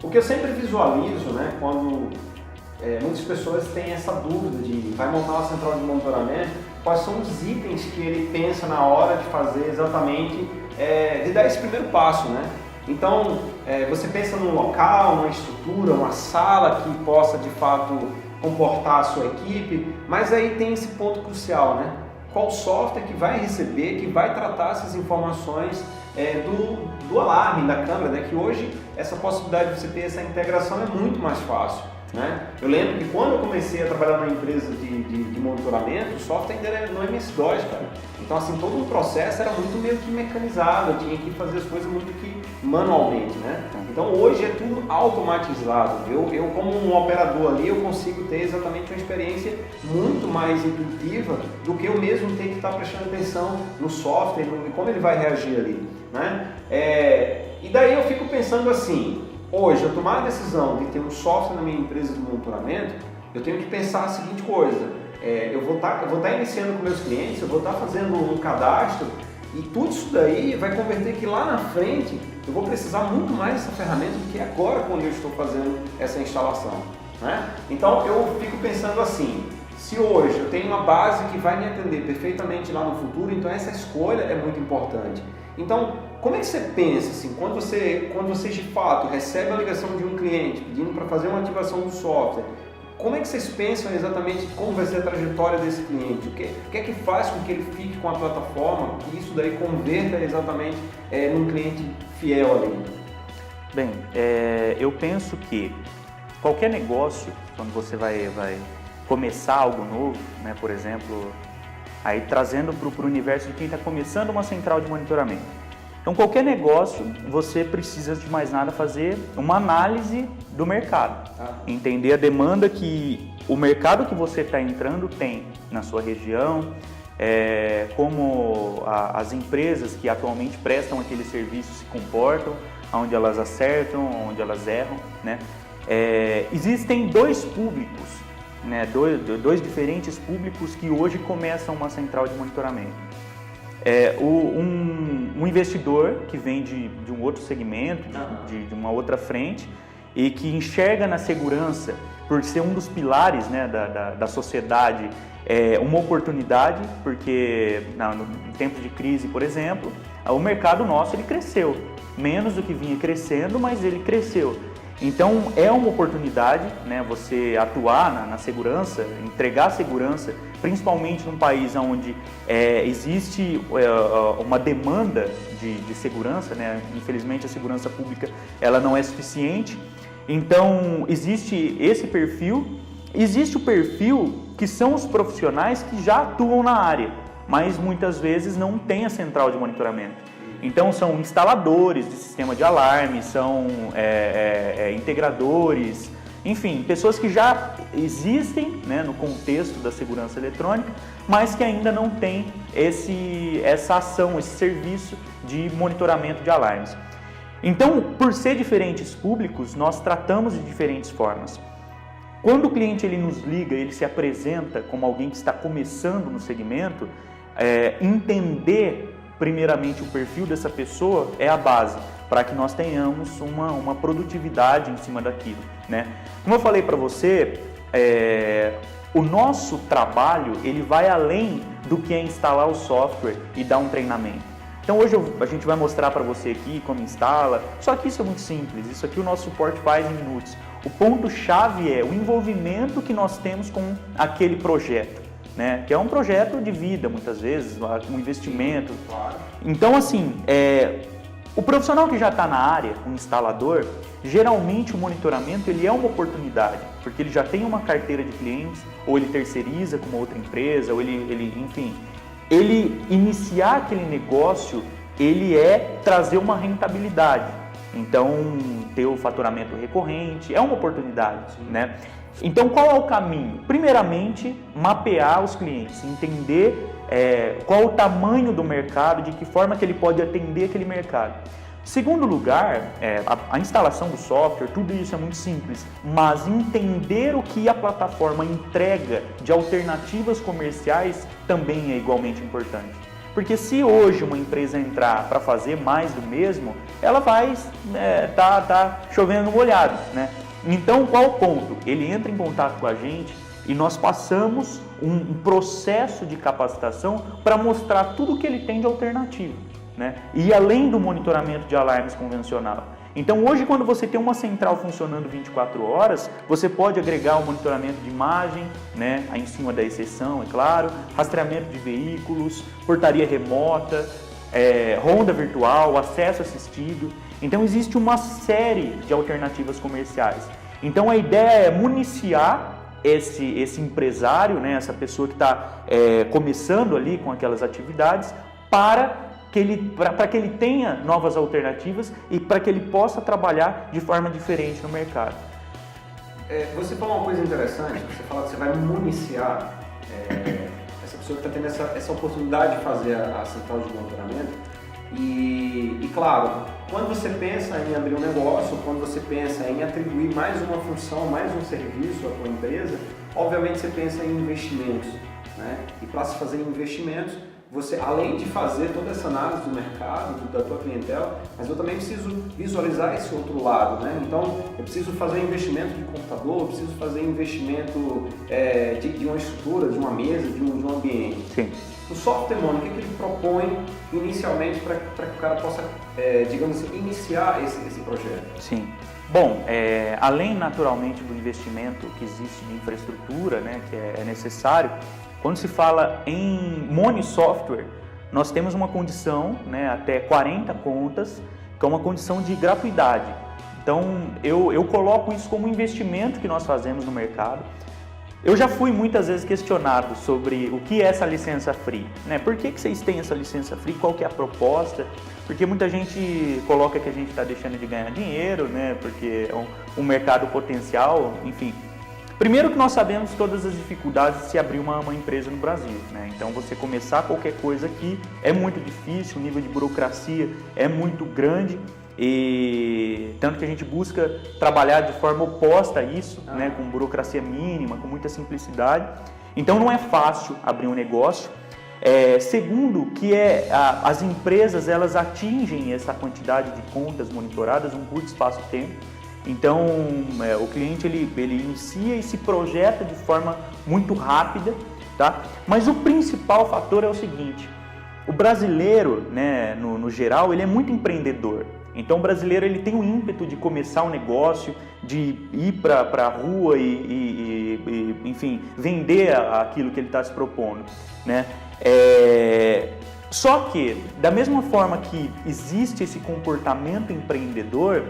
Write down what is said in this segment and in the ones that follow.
O que eu sempre visualizo, né, quando muitas pessoas têm essa dúvida de vai montar uma central de monitoramento, quais são os itens que ele pensa na hora de fazer exatamente, de dar esse primeiro passo, né? Então, você pensa num local, numa estrutura, uma sala que possa de fato comportar a sua equipe, mas aí tem esse ponto crucial, né? Qual software que vai receber, que vai tratar essas informações do alarme, da câmera, né? Que hoje essa possibilidade de você ter essa integração é muito mais fácil, né? Eu lembro que quando eu comecei a trabalhar na empresa de monitoramento, o software ainda era no MS-DOS, cara. Então, assim, todo o processo era muito meio que mecanizado, eu tinha que fazer as coisas muito que manualmente, né? Então, hoje é tudo automatizado. Eu como um operador ali, eu consigo ter exatamente uma experiência muito mais intuitiva do que eu mesmo ter que estar prestando atenção no software e como ele vai reagir ali, né? E daí eu fico pensando assim, hoje, eu tomar a decisão de ter um software na minha empresa de monitoramento, eu tenho que pensar a seguinte coisa, eu vou estar iniciando com meus clientes, eu vou estar fazendo um cadastro e tudo isso daí vai converter que lá na frente eu vou precisar muito mais dessa ferramenta do que agora quando eu estou fazendo essa instalação, né? Então eu fico pensando assim, se hoje eu tenho uma base que vai me atender perfeitamente lá no futuro, então essa escolha é muito importante. Então, como é que você pensa assim, quando você de fato recebe a ligação de um cliente pedindo para fazer uma ativação do software, como é que vocês pensam exatamente como vai ser a trajetória desse cliente? O que é que faz com que ele fique com a plataforma, que isso daí converta exatamente num cliente fiel ali? Bem, eu penso que qualquer negócio, quando você vai começar algo novo, né, por exemplo, aí trazendo para o universo de quem está começando uma central de monitoramento. Então, qualquer negócio, você precisa de mais nada fazer uma análise do mercado, entender a demanda que o mercado que você está entrando tem na sua região, como as empresas que atualmente prestam aquele serviço se comportam, onde elas acertam, onde elas erram, né? Existem dois públicos, né? Dois diferentes públicos que hoje começam uma central de monitoramento. Um investidor que vem de um outro segmento, de uma outra frente, e que enxerga na segurança, por ser um dos pilares, né, da sociedade, uma oportunidade, porque no tempo de crise, por exemplo, o mercado nosso ele cresceu, menos do que vinha crescendo, mas ele cresceu. Então é uma oportunidade, né, você atuar na segurança, entregar segurança, principalmente num país onde existe uma demanda de segurança, né? Infelizmente a segurança pública ela não é suficiente. Então existe esse perfil, existe o perfil que são os profissionais que já atuam na área, mas muitas vezes não tem a central de monitoramento. Então são instaladores de sistema de alarme, são integradores, enfim, pessoas que já existem, né, no contexto da segurança eletrônica, mas que ainda não têm essa ação, esse serviço de monitoramento de alarmes. Então, por ser diferentes públicos, nós tratamos de diferentes formas. Quando o cliente ele nos liga, ele se apresenta como alguém que está começando no segmento, entender primeiramente o perfil dessa pessoa é a base para que nós tenhamos uma produtividade em cima daquilo, né? Como eu falei para você, o nosso trabalho ele vai além do que é instalar o software e dar um treinamento. Então hoje a gente vai mostrar para você aqui como instala, só que isso é muito simples, isso aqui o nosso suporte faz em minutos. O ponto-chave é o envolvimento que nós temos com aquele projeto, né? Que é um projeto de vida, muitas vezes, um investimento. Então, assim, o profissional que já está na área, o instalador, geralmente o monitoramento ele é uma oportunidade, porque ele já tem uma carteira de clientes, ou ele terceiriza com uma outra empresa, ou enfim, ele iniciar aquele negócio, ele trazer uma rentabilidade. Então, ter o faturamento recorrente é uma oportunidade, né? Então, qual é o caminho? Primeiramente, mapear os clientes, entender qual o tamanho do mercado, de que forma que ele pode atender aquele mercado. Segundo lugar, a instalação do software, tudo isso é muito simples, mas entender o que a plataforma entrega de alternativas comerciais também é igualmente importante. Porque se hoje uma empresa entrar para fazer mais do mesmo, ela vai tá chovendo no molhado, né? Então, qual o ponto? Ele entra em contato com a gente e nós passamos um processo de capacitação para mostrar tudo o que ele tem de alternativo, né? E além do monitoramento de alarmes convencional. Então hoje, quando você tem uma central funcionando 24 horas, você pode agregar o monitoramento de imagem, né, em cima da exceção, é claro, rastreamento de veículos, portaria remota, ronda virtual, acesso assistido. Então existe uma série de alternativas comerciais. Então a ideia é municiar esse empresário, né, essa pessoa que está começando ali com aquelas atividades, para que ele tenha novas alternativas e para que ele possa trabalhar de forma diferente no mercado. Você falou uma coisa interessante, você fala que você vai municiar essa pessoa que está tendo essa oportunidade de fazer a central de monitoramento e claro, quando você pensa em abrir um negócio, quando você pensa em atribuir mais uma função, mais um serviço à tua empresa, obviamente você pensa em investimentos, né? E para se fazer investimentos, você, além de fazer toda essa análise do mercado, da tua clientela, mas eu também preciso visualizar esse outro lado, né? Então, eu preciso fazer investimento de computador, eu preciso fazer investimento de uma estrutura, de uma mesa, de um ambiente. Sim. O Software Money, o que ele propõe inicialmente para que o cara possa, digamos assim, iniciar esse projeto? Sim. Bom, além naturalmente do investimento que existe de infraestrutura, né, que é necessário, quando se fala em Money Software, nós temos uma condição, né, até 40 contas, que é uma condição de gratuidade. Então, eu coloco isso como investimento que nós fazemos no mercado. Eu já fui muitas vezes questionado sobre o que é essa licença free, né? Por que vocês têm essa licença free? Qual que é a proposta? Porque muita gente coloca que a gente está deixando de ganhar dinheiro, né? Porque é um mercado potencial, enfim. Primeiro que nós sabemos todas as dificuldades de se abrir uma empresa no Brasil, né? Então você começar qualquer coisa aqui é muito difícil, o nível de burocracia é muito grande e tanto que a gente busca trabalhar de forma oposta a isso, né? Com burocracia mínima, com muita simplicidade. Então não é fácil abrir um negócio. Segundo que as empresas elas atingem essa quantidade de contas monitoradas em um curto espaço de tempo. Então, o cliente ele inicia e se projeta de forma muito rápida, tá? Mas o principal fator é o seguinte, o brasileiro, né, no geral, ele é muito empreendedor. Então, o brasileiro ele tem o ímpeto de começar um negócio, de ir para a rua e, enfim, vender aquilo que ele está se propondo, né? Só que, da mesma forma que existe esse comportamento empreendedor,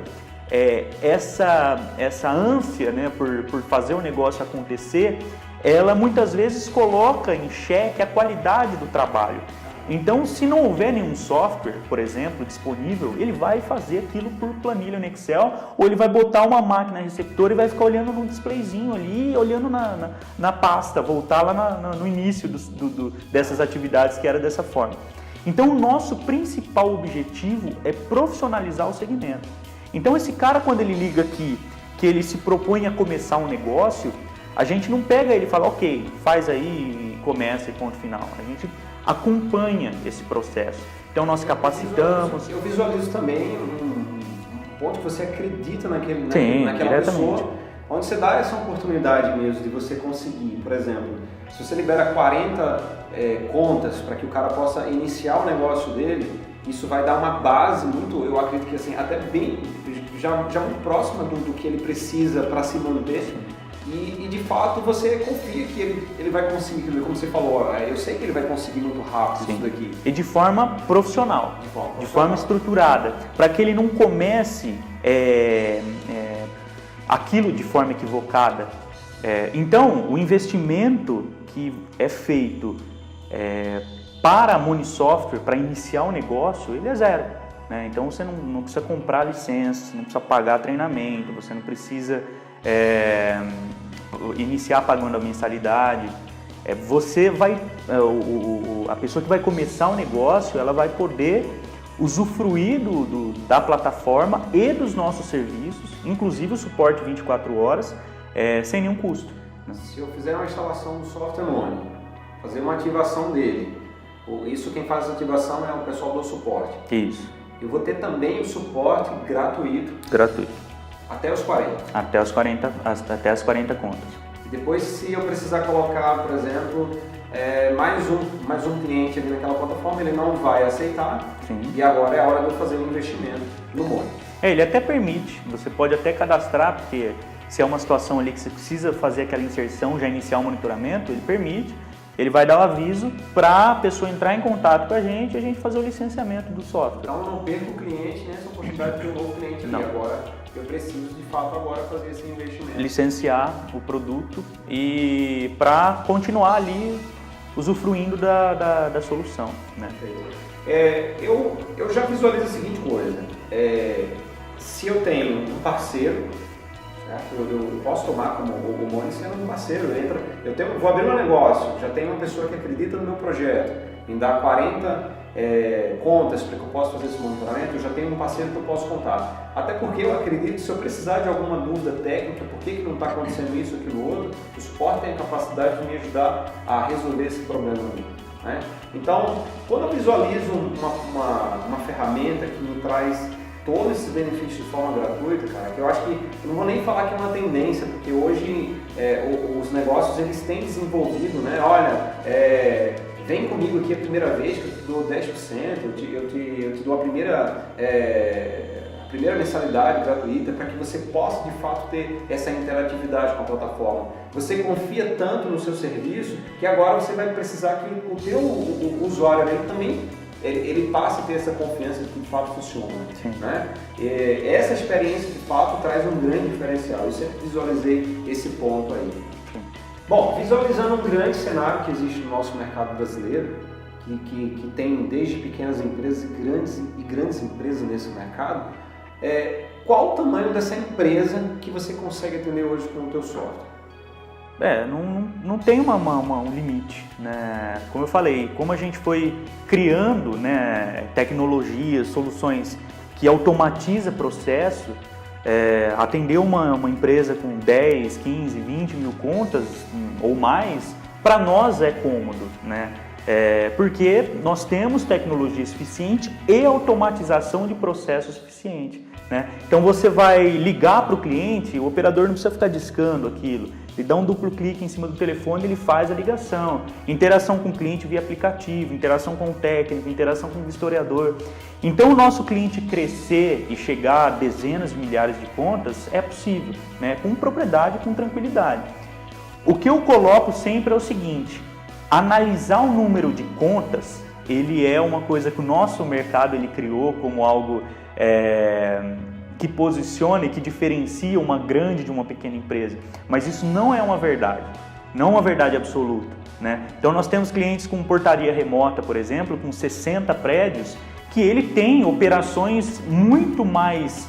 essa ânsia, né, por fazer o negócio acontecer, ela muitas vezes coloca em xeque a qualidade do trabalho. Então, se não houver nenhum software, por exemplo, disponível, ele vai fazer aquilo por planilha no Excel, ou ele vai botar uma máquina receptora e vai ficar olhando no displayzinho ali, olhando na pasta, voltar lá no início dessas atividades que era dessa forma. Então, o nosso principal objetivo é profissionalizar o segmento. Então esse cara, quando ele liga aqui, que ele se propõe a começar um negócio, a gente não pega ele e fala, ok, faz aí e começa e ponto final. A gente acompanha esse processo. Então nós capacitamos. Eu visualizo também um ponto que você acredita naquela pessoa, onde você dá essa oportunidade mesmo de você conseguir, por exemplo, se você libera 40 contas para que o cara possa iniciar o negócio dele, isso vai dar uma base muito, eu acredito que assim, até bem, já muito próxima do que ele precisa para se manter e de fato você confia que ele vai conseguir, como você falou, eu sei que ele vai conseguir muito rápido. Sim. Isso daqui. E de forma profissional, de forma estruturada, para que ele não comece aquilo de forma equivocada. Então, o investimento que é feito para a Money Software, para iniciar o negócio, ele é zero, né? Então você não precisa comprar licença, você não precisa pagar treinamento, você não precisa iniciar pagando a mensalidade. Você vai, a pessoa que vai começar o negócio, ela vai poder usufruir da plataforma e dos nossos serviços, inclusive o suporte 24 horas, sem nenhum custo. Se eu fizer uma instalação do Software Money, fazer uma ativação dele, Isso quem faz a ativação é o pessoal do suporte. Isso. Eu vou ter também o suporte gratuito. Gratuito. Até os 40. Até as 40 contas. E depois, se eu precisar colocar, por exemplo, mais um cliente ali naquela plataforma, ele não vai aceitar. Sim. E agora é a hora de eu fazer um investimento no Money. Ele até permite, você pode até cadastrar, porque se é uma situação ali que você precisa fazer aquela inserção, já iniciar o monitoramento, ele permite. Ele vai dar o aviso para a pessoa entrar em contato com a gente e a gente fazer o licenciamento do software. Então eu não perco o cliente nessa oportunidade de ter um novo cliente ali. Agora eu preciso de fato agora fazer esse investimento. Licenciar o produto e para continuar ali usufruindo da solução. Né? Eu já visualizo a seguinte coisa, se eu tenho um parceiro, eu posso tomar como o Money sendo um parceiro, vou abrir um negócio, já tenho uma pessoa que acredita no meu projeto, em dar 40 contas para que eu possa fazer esse monitoramento, eu já tenho um parceiro que eu posso contar. Até porque eu acredito que se eu precisar de alguma dúvida técnica, por que não está acontecendo isso, aquilo, outro, o suporte tem a capacidade de me ajudar a resolver esse problema ali. Né? Então, quando eu visualizo uma ferramenta que me traz todos esses benefícios de forma gratuita, cara, que eu acho que, eu não vou nem falar que é uma tendência, porque hoje os negócios eles têm desenvolvido, né? Olha, vem comigo aqui a primeira vez que eu te dou 10%, eu te dou a primeira mensalidade gratuita para que você possa de fato ter essa interatividade com a plataforma. Você confia tanto no seu serviço que agora você vai precisar que o teu usuário ele também ele passa a ter essa confiança de que de fato funciona. Né? Essa experiência de fato traz um grande diferencial. Eu sempre visualizei esse ponto aí. Bom, visualizando um grande cenário que existe no nosso mercado brasileiro, que tem desde pequenas empresas e grandes empresas nesse mercado, qual o tamanho dessa empresa que você consegue atender hoje com o teu software? Não tem um limite, né? Como eu falei, como a gente foi criando, né, tecnologias, soluções que automatiza processo, atender uma empresa com 10, 15, 20 mil contas ou mais, para nós é cômodo, né? Porque nós temos tecnologia suficiente e automatização de processo suficiente. Né? Então você vai ligar para o cliente, o operador não precisa ficar discando aquilo, ele dá um duplo clique em cima do telefone, ele faz a ligação, interação com o cliente via aplicativo, interação com o técnico, interação com o vistoriador. Então o nosso cliente crescer e chegar a dezenas de milhares de contas é possível, né? Com propriedade e com tranquilidade. O que eu coloco sempre é o seguinte: analisar o número de contas, ele é uma coisa que o nosso mercado ele criou como algo que posiciona e que diferencia uma grande de uma pequena empresa. Mas isso não é uma verdade, não é uma verdade absoluta. Né? Então nós temos clientes com portaria remota, por exemplo, com 60 prédios, que ele tem operações muito mais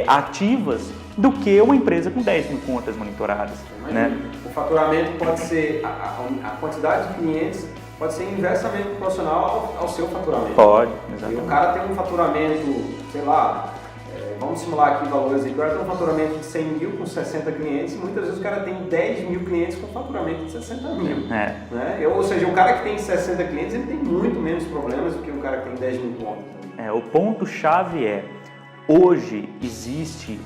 ativas do que uma empresa com 10 mil contas monitoradas. Né? O faturamento pode ser, a quantidade de clientes pode ser inversamente proporcional ao seu faturamento. Pode, exatamente. E o cara tem um faturamento, sei lá, vamos simular aqui valores, o cara tem um faturamento de 100 mil com 60 clientes e muitas vezes o cara tem 10 mil clientes com faturamento de 60 mil. Né? Ou seja, o cara que tem 60 clientes ele tem muito menos problemas do que o cara que tem 10 mil contas. O ponto-chave hoje existe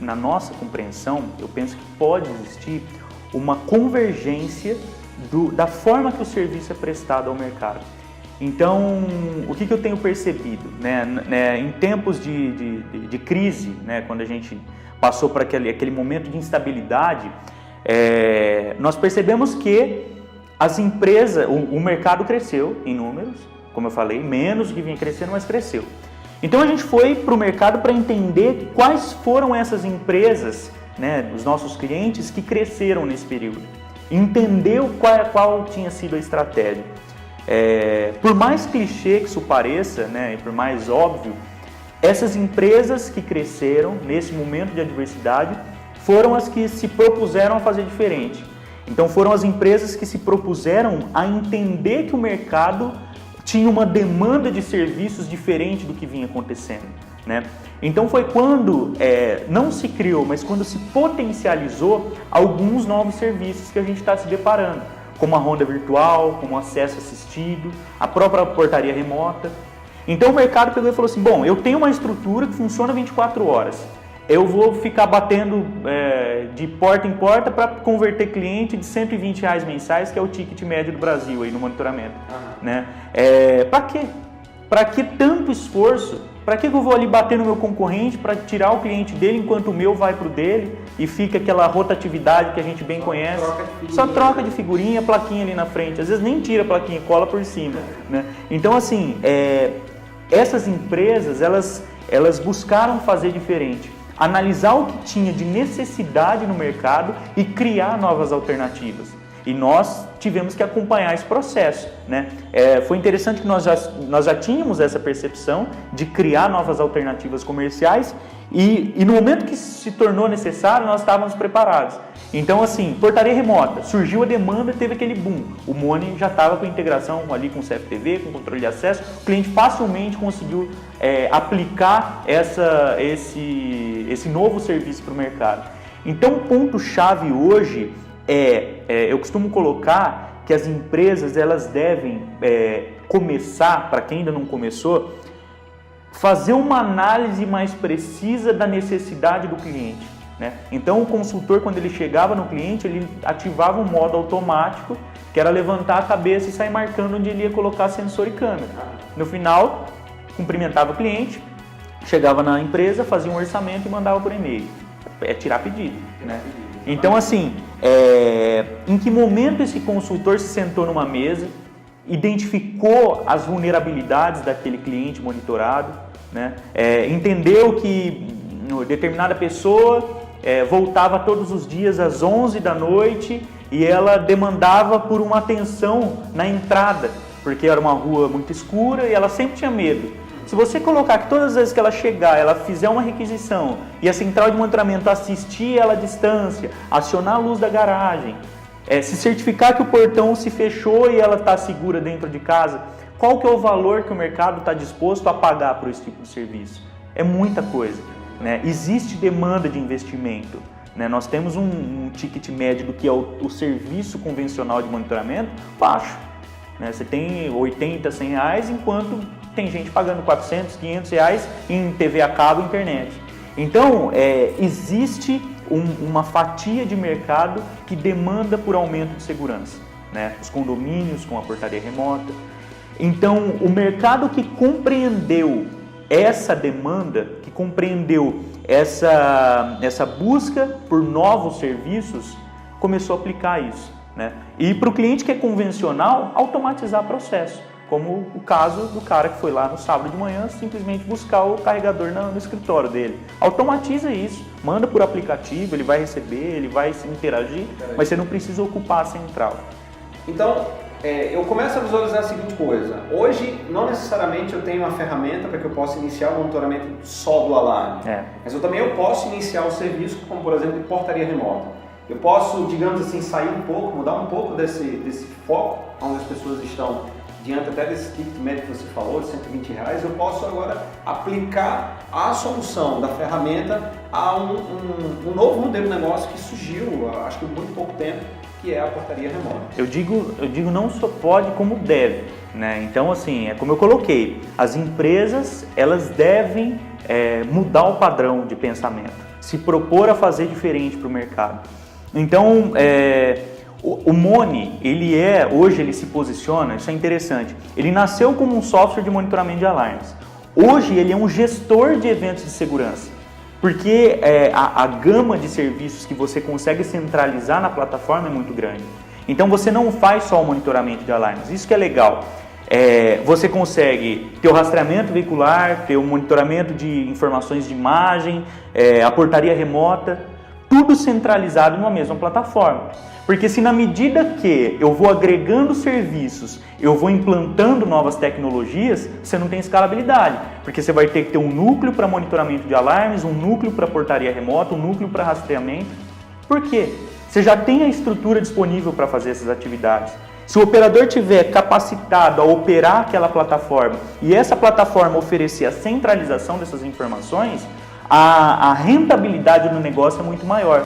na nossa compreensão, eu penso que pode existir uma convergência da forma que o serviço é prestado ao mercado. Então, o que eu tenho percebido? Né, em tempos de crise, né, quando a gente passou por aquele momento de instabilidade, nós percebemos que as empresas, o mercado cresceu em números, como eu falei, menos do que vinha crescendo, mas cresceu. Então a gente foi para o mercado para entender quais foram essas empresas, né, os nossos clientes que cresceram nesse período. Entendeu qual tinha sido a estratégia. Por mais clichê que isso pareça, né, e por mais óbvio, essas empresas que cresceram nesse momento de adversidade foram as que se propuseram a fazer diferente. Então foram as empresas que se propuseram a entender que o mercado tinha uma demanda de serviços diferente do que vinha acontecendo. Né? Então foi quando não se criou, mas quando se potencializou alguns novos serviços que a gente está se deparando, como a ronda virtual, como o acesso assistido, a própria portaria remota. Então o mercado pegou e falou assim, bom, eu tenho uma estrutura que funciona 24 horas. Eu vou ficar batendo de porta em porta para converter cliente de R$120 mensais, que é o ticket médio do Brasil aí no monitoramento. Né? Para quê? Para que tanto esforço? Para que eu vou ali bater no meu concorrente para tirar o cliente dele enquanto o meu vai para o dele e fica aquela rotatividade que a gente bem conhece? Só troca de figurinha, plaquinha ali na frente. Às vezes nem tira a plaquinha, cola por cima. Né? Então assim, essas empresas elas buscaram fazer diferente. Analisar o que tinha de necessidade no mercado e criar novas alternativas. E nós tivemos que acompanhar esse processo. Né? Foi interessante que nós já tínhamos essa percepção de criar novas alternativas comerciais e no momento que se tornou necessário, nós estávamos preparados. Então, assim, portaria remota, surgiu a demanda, teve aquele boom. O Moni já estava com integração ali com o CFTV, com controle de acesso, o cliente facilmente conseguiu aplicar esse novo serviço para o mercado. Então, o ponto-chave hoje eu costumo colocar que as empresas elas devem começar, para quem ainda não começou, fazer uma análise mais precisa da necessidade do cliente. Né? Então o consultor, quando ele chegava no cliente, ele ativava um modo automático, que era levantar a cabeça e sair marcando onde ele ia colocar sensor e câmera. No final, cumprimentava o cliente, chegava na empresa, fazia um orçamento e mandava por e-mail. Tirar pedido. Né? Então assim, em que momento esse consultor se sentou numa mesa, identificou as vulnerabilidades daquele cliente monitorado, né? Entendeu que determinada pessoa voltava todos os dias às 11 da noite e ela demandava por uma atenção na entrada, porque era uma rua muito escura e ela sempre tinha medo. Se você colocar que todas as vezes que ela chegar, ela fizer uma requisição e a central de monitoramento assistir ela à distância, acionar a luz da garagem, se certificar que o portão se fechou e ela está segura dentro de casa, qual que é o valor que o mercado está disposto a pagar por esse tipo de serviço? É muita coisa. Né? Existe demanda de investimento. Né? Nós temos um ticket médio do que é o serviço convencional de monitoramento baixo. Né? Você tem 80, 100 reais, enquanto tem gente pagando 400, 500 reais em TV a cabo e internet. Então, existe uma fatia de mercado que demanda por aumento de segurança. Né? Os condomínios com a portaria remota. Então, o mercado que compreendeu essa demanda, que compreendeu essa busca por novos serviços, começou a aplicar isso. Né? E para o cliente que é convencional, automatizar o processo. Como o caso do cara que foi lá no sábado de manhã simplesmente buscar o carregador no escritório dele. Automatiza isso, manda por aplicativo, ele vai receber, ele vai interagir, mas você não precisa ocupar a central. Então, eu começo a visualizar a seguinte coisa. Hoje, não necessariamente eu tenho uma ferramenta para que eu possa iniciar o monitoramento só do alarme. Mas eu também posso iniciar o serviço, como por exemplo, de portaria remota. Eu posso, digamos assim, sair um pouco, mudar um pouco desse foco, onde as pessoas estão diante até desse ticket médio que você falou, de R$120, eu posso agora aplicar a solução da ferramenta a um novo modelo de negócio que surgiu, acho que há muito pouco tempo, que é a portaria remota. Eu digo não só pode, como deve. Né? Então, assim, como eu coloquei, as empresas elas devem mudar o padrão de pensamento, se propor a fazer diferente para o mercado. Então, o Moni, hoje ele se posiciona, isso é interessante, ele nasceu como um software de monitoramento de alarmes. Hoje ele é um gestor de eventos de segurança, porque a gama de serviços que você consegue centralizar na plataforma é muito grande. Então você não faz só o monitoramento de alarmes, isso que é legal. Você consegue ter o rastreamento veicular, ter o monitoramento de informações de imagem, a portaria remota, tudo centralizado numa mesma plataforma. Porque se na medida que eu vou agregando serviços, eu vou implantando novas tecnologias, você não tem escalabilidade. Porque você vai ter que ter um núcleo para monitoramento de alarmes, um núcleo para portaria remota, um núcleo para rastreamento. Por quê? Você já tem a estrutura disponível para fazer essas atividades. Se o operador tiver capacitado a operar aquela plataforma e essa plataforma oferecer a centralização dessas informações, a rentabilidade do negócio é muito maior.